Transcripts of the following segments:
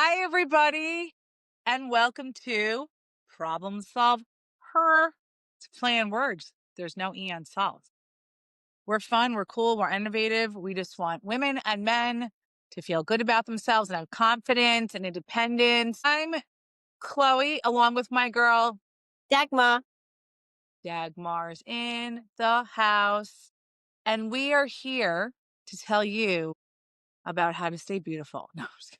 Hi, everybody, and welcome to Problem Solve Her. It's a play on words. There's no E on solve. We're fun, we're cool, we're innovative. We just want women and men to feel good about themselves and have confidence and independence. I'm Chloe, along with my girl, Dagmar. Dagmar's in the house, and we are here to tell you about how to stay beautiful. No, I'm just kidding.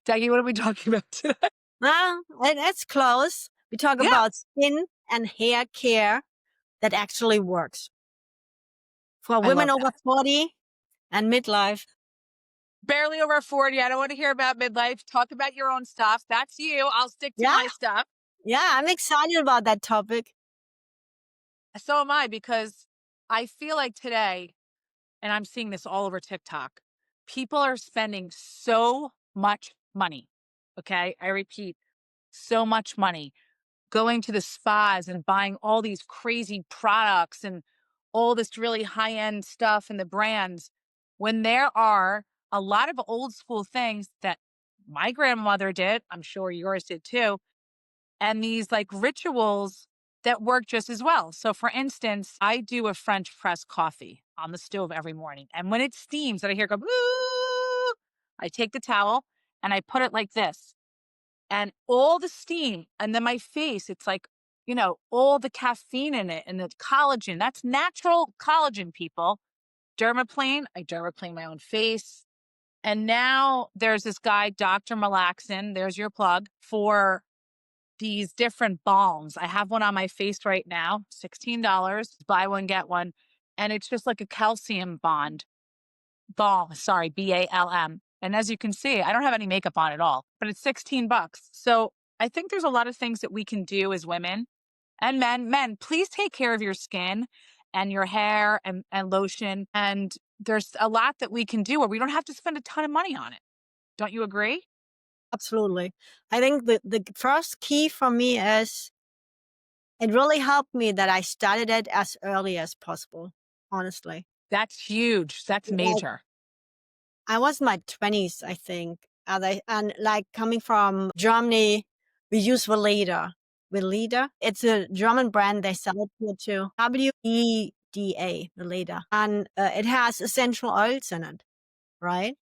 Daggy, what are we talking about today? Well, that's close. We talk Yeah. about skin and hair care that actually works for I love women over that. 40 and midlife. Barely over 40. I don't want to hear about midlife. Talk about your own stuff. That's you. I'll stick to Yeah, my stuff. yeah, I'm excited about that topic. So am I, because I feel like today, and I'm seeing this all over TikTok, people are spending so much money. Okay. I repeat, so much money going to the spas and buying all these crazy products and all this really high end stuff and the brands, when there are a lot of old school things that my grandmother did, I'm sure yours did too, and these like rituals that work just as well. So, for instance, I do a French press coffee on the stove every morning. And when it steams and I hear it go, "Boo," I take the towel and I put it like this, and all the steam, and then my face, it's like, all the caffeine in it and the collagen. That's natural collagen, people. Dermaplane, I dermaplane my own face. And now there's this guy, Dr. Malaxin, there's your plug, for these different balms. I have one on my face right now, $16, buy one, get one. And it's just like a calcium balm, sorry, BALM. And as you can see, I don't have any makeup on at all, but it's $16. So I think there's a lot of things that we can do as women and men. Men, please take care of your skin and your hair and lotion. And there's a lot that we can do where we don't have to spend a ton of money on it. Don't you agree? Absolutely. I think the first key for me is it really helped me that I started it as early as possible, honestly. That's huge. That's Like, major. I was in my 20s, I think. And like coming from Germany, we use Weleda. Weleda. It's a German brand. They sell it here too. Weleda, Weleda. And it has essential oils in it, right?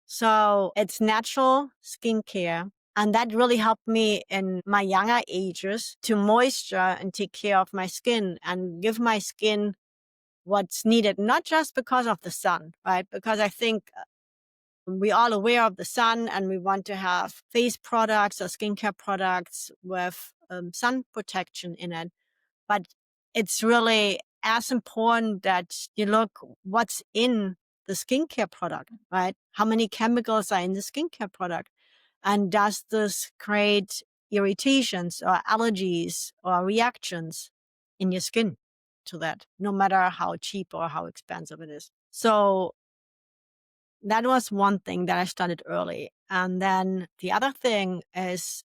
So it's natural skincare. And that really helped me in my younger ages to moisture and take care of my skin and give my skin what's needed, not just because of the sun, right? Because I think we're all aware of the sun and we want to have face products or skincare products with sun protection in it. But it's really as important that you look what's in the skincare product, right? How many chemicals are in the skincare product? And does this create irritations or allergies or reactions in your skin to that, no matter how cheap or how expensive it is? So that was one thing that I started early. And then the other thing is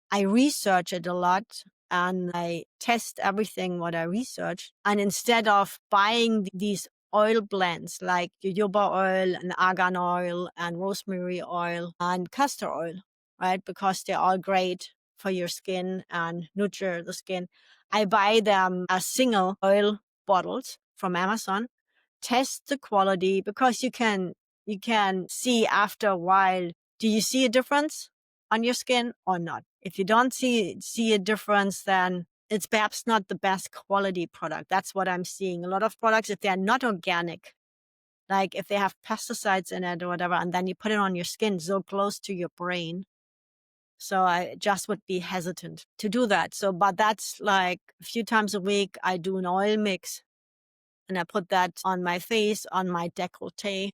I research it a lot and I test everything what I research. And instead of buying these oil blends like jojoba oil and argan oil and rosemary oil and castor oil, right? Because they're all great for your skin and nurture the skin. I buy them as single oil bottles from Amazon, test the quality because you can see after a while, do you see a difference on your skin or not? If you don't see a difference, then it's perhaps not the best quality product. That's what I'm seeing. A lot of products, if they're not organic, like if they have pesticides in it or whatever, and then you put it on your skin so close to your brain. So I just would be hesitant to do that. So, but that's like a few times a week, I do an oil mix and I put that on my face, on my décolleté,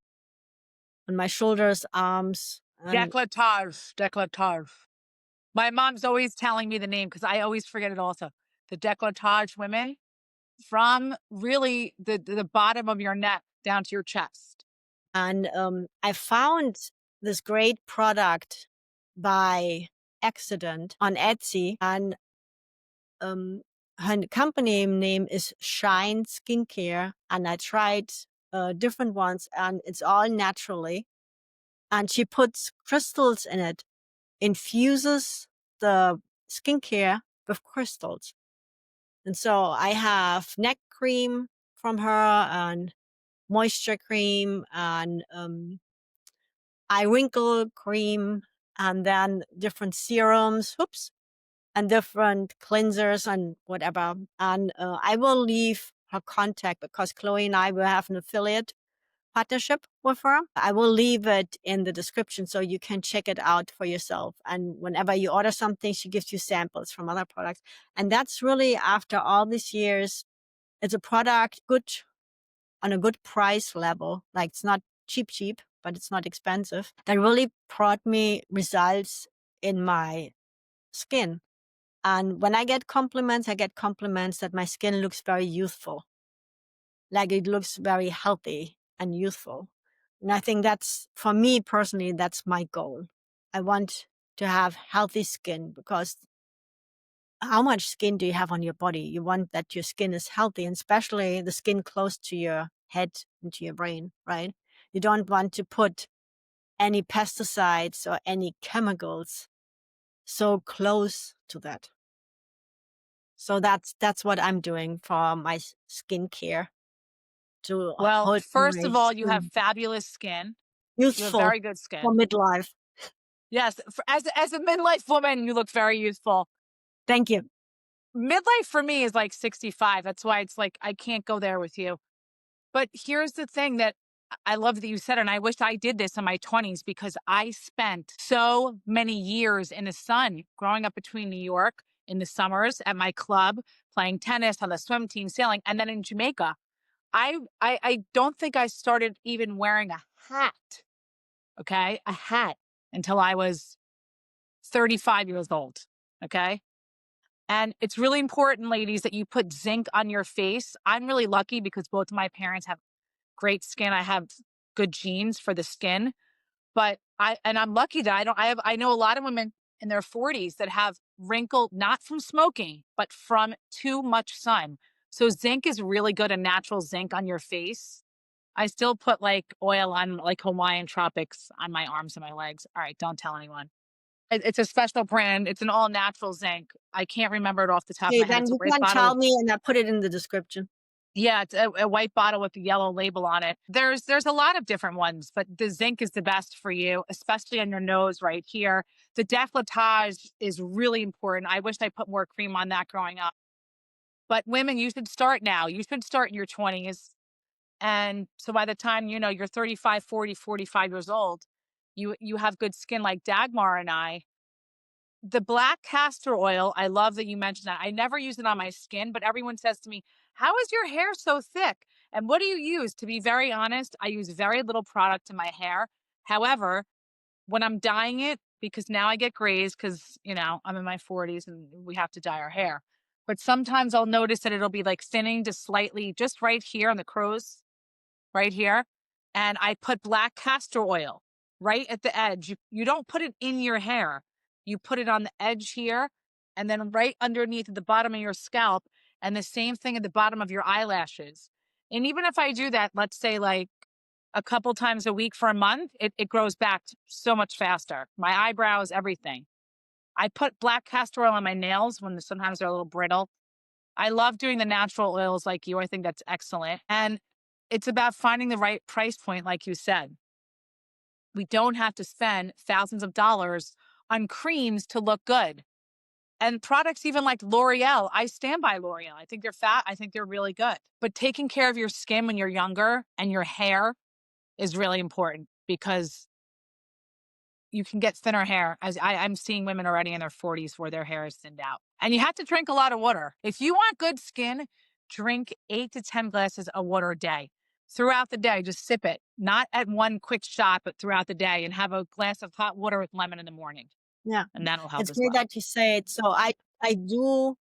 on my shoulders, arms. And Décolletage. My mom's always telling me the name because I always forget it also. The décolletage women, from really the bottom of your neck down to your chest. And I found this great product by accident on Etsy, and her company name is Shine Skincare, and I tried different ones, and it's all naturally. and she puts crystals in it, infuses the skincare with crystals. And so I have neck cream from her and moisture cream and eye wrinkle cream, and then different serums, and different cleansers and whatever. And I will leave her contact because Chloe and I will have an affiliate partnership with her. I will leave it in the description so you can check it out for yourself. And whenever you order something, she gives you samples from other products. And that's really, after all these years, it's a product good on a good price level. Like, it's not cheap, but it's not expensive. That really brought me results in my skin. And when I get compliments that my skin looks very youthful. Like, it looks very healthy and youthful. And I think that's, for me personally, that's my goal. I want to have healthy skin, because how much skin do you have on your body? You want that your skin is healthy, and especially the skin close to your head and to your brain, right? You don't want to put any pesticides or any chemicals so close to that. So that's what I'm doing for my skincare, to Well, hold first my of all, you have skin fabulous skin. You have youthful very good for skin. midlife. Yes, as a midlife woman, you look very youthful. Thank you. Midlife for me is like 65. That's why it's like I can't go there with you. But here's the thing that I love that you said, and I wish I did this in my 20s, because I spent so many years in the sun growing up between New York in the summers at my club, playing tennis on the swim team, sailing, and then in Jamaica. I don't think I started even wearing a hat, okay? A hat, until I was 35 years old, okay? And it's really important, ladies, that you put zinc on your face. I'm really lucky because both of my parents have great skin. I have good genes for the skin, but I'm lucky that I know a lot of women in their 40s that have wrinkle, not from smoking, but from too much sun. So zinc is really good, a natural zinc on your face. I still put like oil on, like Hawaiian tropics, on my arms and my legs. All right, don't tell anyone. It's a special brand. It's an all natural zinc. I can't remember it off the top of Okay, my head. then It's a you white can bottle tell with, me and I put it in the description. yeah, it's a white bottle with a yellow label on it. There's a lot of different ones, but the zinc is the best for you, especially on your nose right here. The décolletage is really important. I wish I put more cream on that growing up. But women, you should start now. You should start in your 20s. And so by the time, you're 35, 40, 45 years old, you have good skin like Dagmar and I. The black castor oil, I love that you mentioned that. I never use it on my skin, but everyone says to me, "How is your hair so thick? And what do you use?" To be very honest, I use very little product in my hair. However, when I'm dyeing it, because now I get grays because, I'm in my 40s and we have to dye our hair. But sometimes I'll notice that it'll be like thinning to slightly just right here on the crow's right here. And I put black castor oil right at the edge. You don't put it in your hair. You put it on the edge here and then right underneath at the bottom of your scalp, and the same thing at the bottom of your eyelashes. And even if I do that, let's say like a couple times a week for a month, it grows back so much faster. My eyebrows, everything. I put black castor oil on my nails when sometimes they're a little brittle. I love doing the natural oils like you. I think that's excellent. And it's about finding the right price point, like you said. We don't have to spend thousands of dollars on creams to look good. And products even like L'Oreal, I stand by L'Oreal. I think they're fat. I think they're really good. But taking care of your skin when you're younger and your hair is really important, because you can get thinner hair. As I'm seeing women already in their 40s where their hair is thinned out. And you have to drink a lot of water. If you want good skin, drink 8 to 10 glasses of water a day. Throughout the day, just sip it. Not at one quick shot, but throughout the day, and have a glass of hot water with lemon in the morning. Yeah. And that'll help It's as great well. that you say it. So I do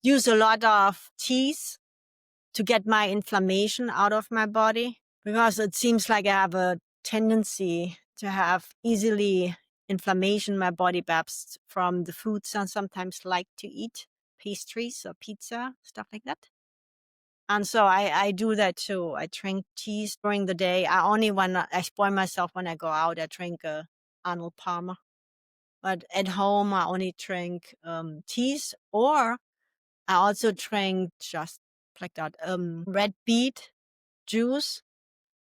use a lot of teas to get my inflammation out of my body, because it seems like I have a tendency to have easily inflammation in my body, perhaps from the foods I sometimes like to eat, pastries or pizza, stuff like that. And so I do that too. I drink teas during the day. I only when I spoil myself when I go out, I drink a Arnold Palmer. But at home, I only drink teas, or I also drink just like that red beet juice.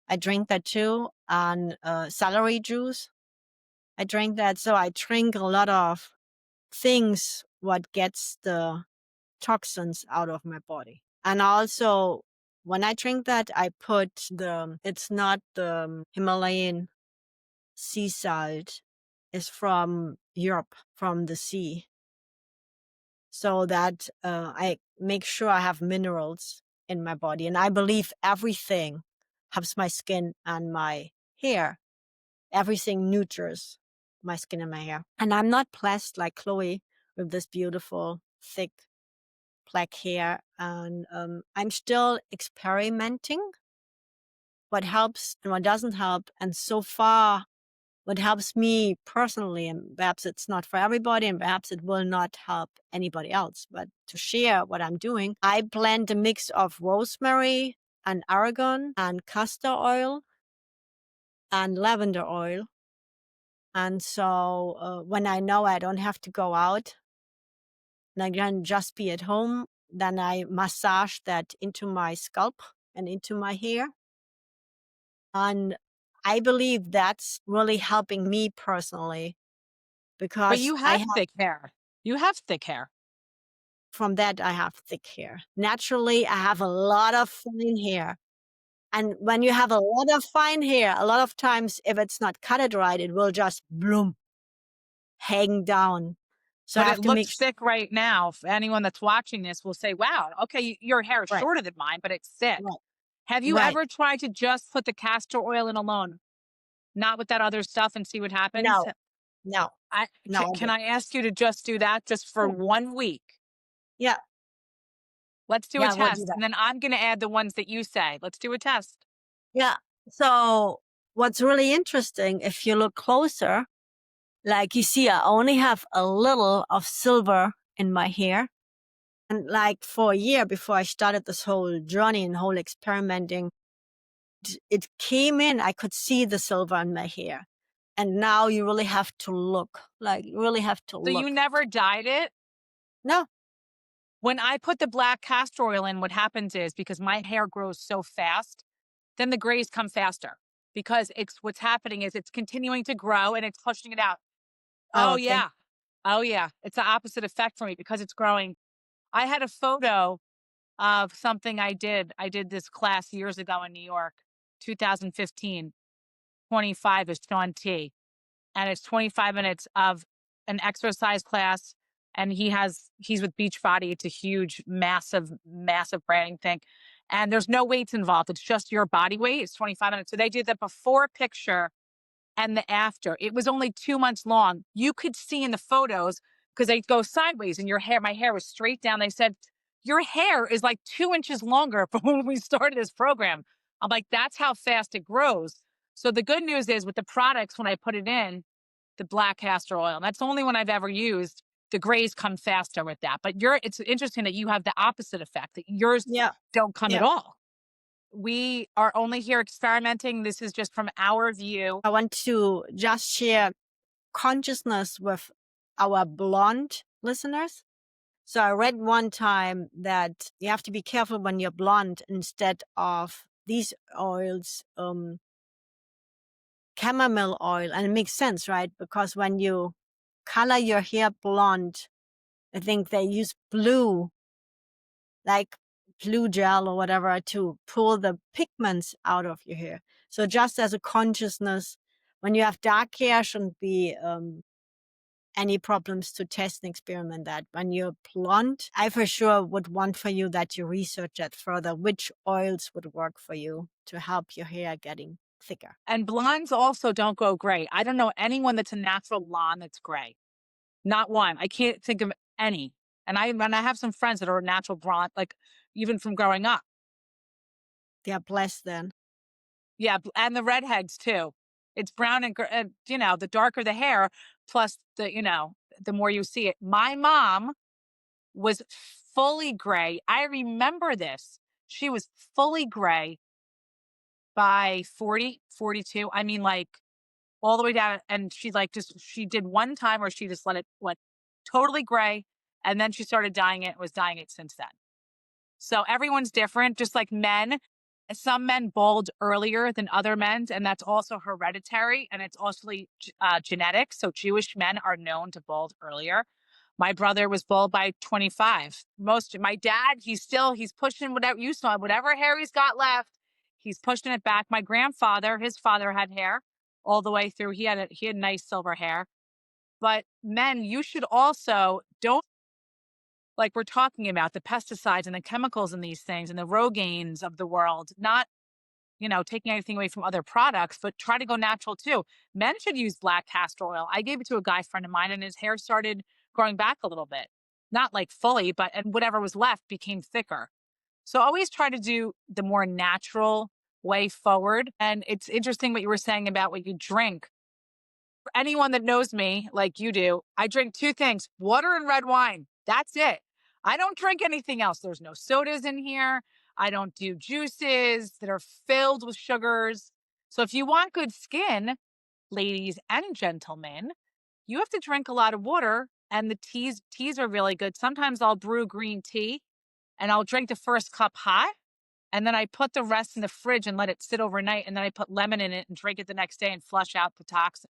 I drink that too, and celery juice. I drink that. So I drink a lot of things what gets the toxins out of my body. And also, when I drink that, I put it's not the Himalayan sea salt, it's from Europe, from the sea. So that I make sure I have minerals in my body. And I believe everything helps my skin and my hair. Everything nurtures my skin and my hair. And I'm not blessed like Chloe with this beautiful, thick black hair. And I'm still experimenting what helps and what doesn't help. And so far, what helps me personally, and perhaps it's not for everybody, and perhaps it will not help anybody else, but to share what I'm doing, I blend a mix of rosemary and argan and castor oil and lavender oil. And so when I know I don't have to go out and I can just be at home, then I massage that into my scalp and into my hair. And I believe that's really helping me personally But because you have thick hair. You have thick hair. from that, I have thick hair. Naturally, I have a lot of fine hair. And when you have a lot of fine hair, a lot of times, if it's not cut right, it will just bloom, hang down. So I But it have to make looks thick right now. If anyone that's watching this will say, wow, okay, your hair is right, shorter than mine, but it's thick. right, Have you right. ever tried to just put the castor oil in alone, not with that other stuff, and see what happens? No, no, no, I Can did. I ask you to just do that just for Yeah, 1 week? yeah, Let's do a yeah, we'll do test. that. And then I'm going to add the ones that you say. Let's do a test. Yeah. So what's really interesting, if you look closer, like you see, I only have a little of silver in my hair. And like for a year before I started this whole journey and whole experimenting, it came in, I could see the silver in my hair. And now you really have to look, like you really have to So you look. never dyed it? No. When I put the black castor oil in, what happens is because my hair grows so fast, then the grays come faster because it's what's happening is it's continuing to grow and it's pushing it out. Oh, Oh, okay. yeah. Oh, yeah. It's the opposite effect for me because it's growing. I had a photo of something I did. I did this class years ago in New York, 2015. 25 is Sean T. And it's 25 minutes of an exercise class. And he's with Beachbody. It's a huge, massive, massive branding thing. And there's no weights involved. It's just your body weight. It's 25 minutes. So they did the before picture and the after. It was only 2 months long. You could see in the photos because they go sideways and my hair was straight down. They said, your hair is like 2 inches longer from when we started this program. I'm like, that's how fast it grows. So the good news is with the products, when I put it in, the black castor oil, and that's the only one I've ever used, the grays come faster with that. But it's interesting that you have the opposite effect, that yours Yeah. don't come at Yeah. all. We are only here experimenting. This is just from our view. I want to just share consciousness with our blonde listeners. So I read one time that you have to be careful when you're blonde instead of these oils, chamomile oil. And it makes sense, right? Because when you color your hair blonde, I think they use blue, like blue gel or whatever, to pull the pigments out of your hair. So just as a consciousness, when you have dark hair, shouldn't be any problems to test and experiment that. When you're blonde, I for sure would want for you that you research that further, which oils would work for you to help your hair getting thicker. And blondes also don't go gray. I don't know anyone that's a natural blonde that's gray. Not one. I can't think of any. And I have some friends that are natural blonde, like even from growing up. They're blessed then. Yeah, and the redheads too. It's brown and the darker the hair, plus the more you see it. My mom was fully gray. I remember this. She was fully gray by 40, 42. I mean, like all the way down. And she like she did one time where she just let it went totally gray. And then she started dyeing it, was dyeing it since then. So everyone's different, just like men. Some men bald earlier than other men, and that's also hereditary, and it's also genetic. So Jewish men are known to bald earlier. My brother was bald by 25. My dad, he's pushing whatever you saw, whatever hair he's got left, he's pushing it back. My grandfather, his father had hair all the way through. He had nice silver hair. But men, you should also don't, like we're talking about, the pesticides and the chemicals in these things and the Rogaines of the world, not, taking anything away from other products, but try to go natural too. Men should use black castor oil. I gave it to a guy friend of mine and his hair started growing back a little bit. Not like fully, but and whatever was left became thicker. So always try to do the more natural way forward. And it's interesting what you were saying about what you drink. For anyone that knows me like you do, I drink two things, water and red wine. That's it. I don't drink anything else. There's no sodas in here. I don't do juices that are filled with sugars. So if you want good skin, ladies and gentlemen, you have to drink a lot of water, and the teas are really good. Sometimes I'll brew green tea and I'll drink the first cup hot, and then I put the rest in the fridge and let it sit overnight, and then I put lemon in it and drink it the next day and flush out the toxin.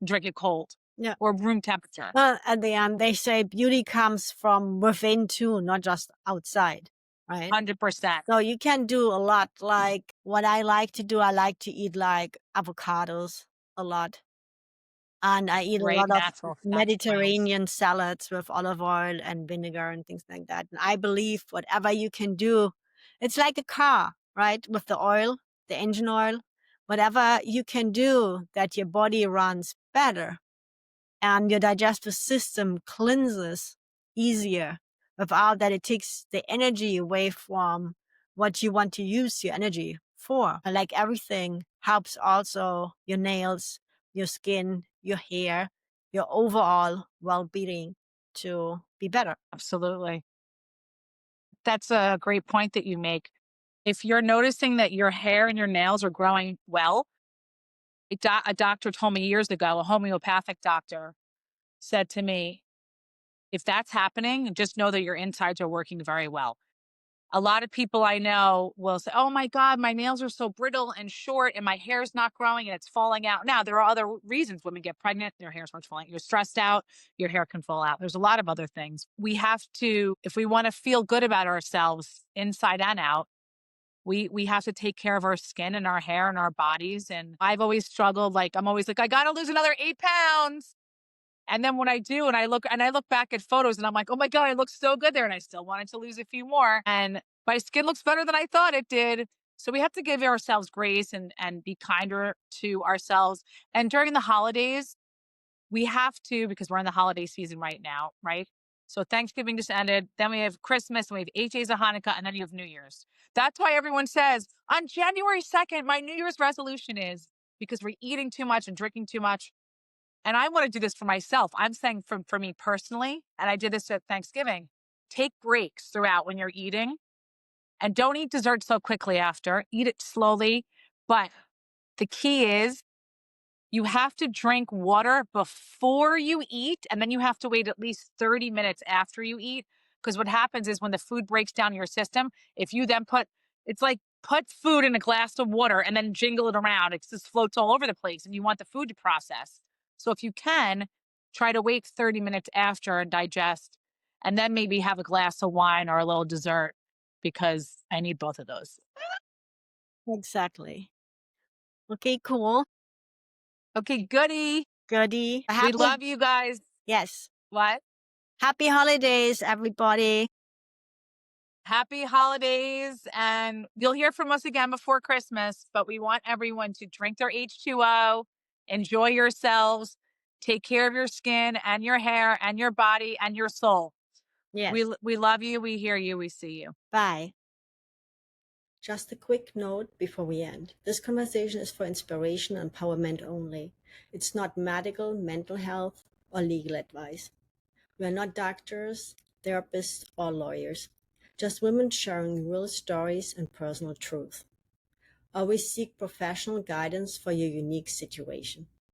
Drink it cold. Yeah. Or room temperature. Well, at the end, they say beauty comes from within too, not just outside, right? 100%. So you can do a lot. Like what I like to do, I like to eat like avocados a lot. And I eat a Great lot of natural oils. Mediterranean salads with olive oil and vinegar and things like that. And I believe whatever you can do, it's like a car, right? With the oil, the engine oil, whatever you can do that your body runs better and your digestive system cleanses easier without that it takes the energy away from what you want to use your energy for. Like everything helps also your nails, your skin, your hair, your overall well-being to be better. Absolutely. That's a great point that you make. If you're noticing that your hair and your nails are growing well, a doctor told me years ago, a homeopathic doctor said to me, if that's happening, just know that your insides are working very well. A lot of people I know will say, oh my God, my nails are so brittle and short and my hair's not growing and it's falling out. Now, there are other reasons women get pregnant, their hair starts falling out. You're stressed out, your hair can fall out. There's a lot of other things. We have to, if we want to feel good about ourselves inside and out, we have to take care of our skin and our hair and our bodies. And I've always struggled, like, I'm always like, I got to lose another 8 pounds. And then when I do, and I look back at photos and I'm like, oh my God, I look so good there. And I still wanted to lose a few more. And my skin looks better than I thought it did. So we have to give ourselves grace and be kinder to ourselves. And during the holidays, we have to, because we're in the holiday season right now, right? So Thanksgiving just ended. Then we have Christmas, and we have 8 days of Hanukkah, and then you have New Year's. That's why everyone says on January 2nd, my New Year's resolution is, because we're eating too much and drinking too much. And I want to do this for myself. I'm saying for me personally, and I did this at Thanksgiving, take breaks throughout when you're eating and don't eat dessert so quickly after. Eat it slowly. But the key is you have to drink water before you eat, and then you have to wait at least 30 minutes after you eat. Because what happens is when the food breaks down in your system, if you then it's like put food in a glass of water and then jingle it around, it just floats all over the place and you want the food to process. So if you can, try to wait 30 minutes after and digest, and then maybe have a glass of wine or a little dessert, because I need both of those. Exactly. Okay, cool. Okay, goody. Goody. We Happy, love you guys. yes. What? Happy holidays, everybody. Happy holidays. And you'll hear from us again before Christmas, but we want everyone to drink their H2O, enjoy yourselves, take care of your skin and your hair and your body and your soul. Yes. We love you. We hear you. We see you. Bye. Just a quick note before we end. This conversation is for inspiration and empowerment only. It's not medical, mental health, or legal advice. We are not doctors, therapists, or lawyers. just women sharing real stories and personal truth. Always seek professional guidance for your unique situation.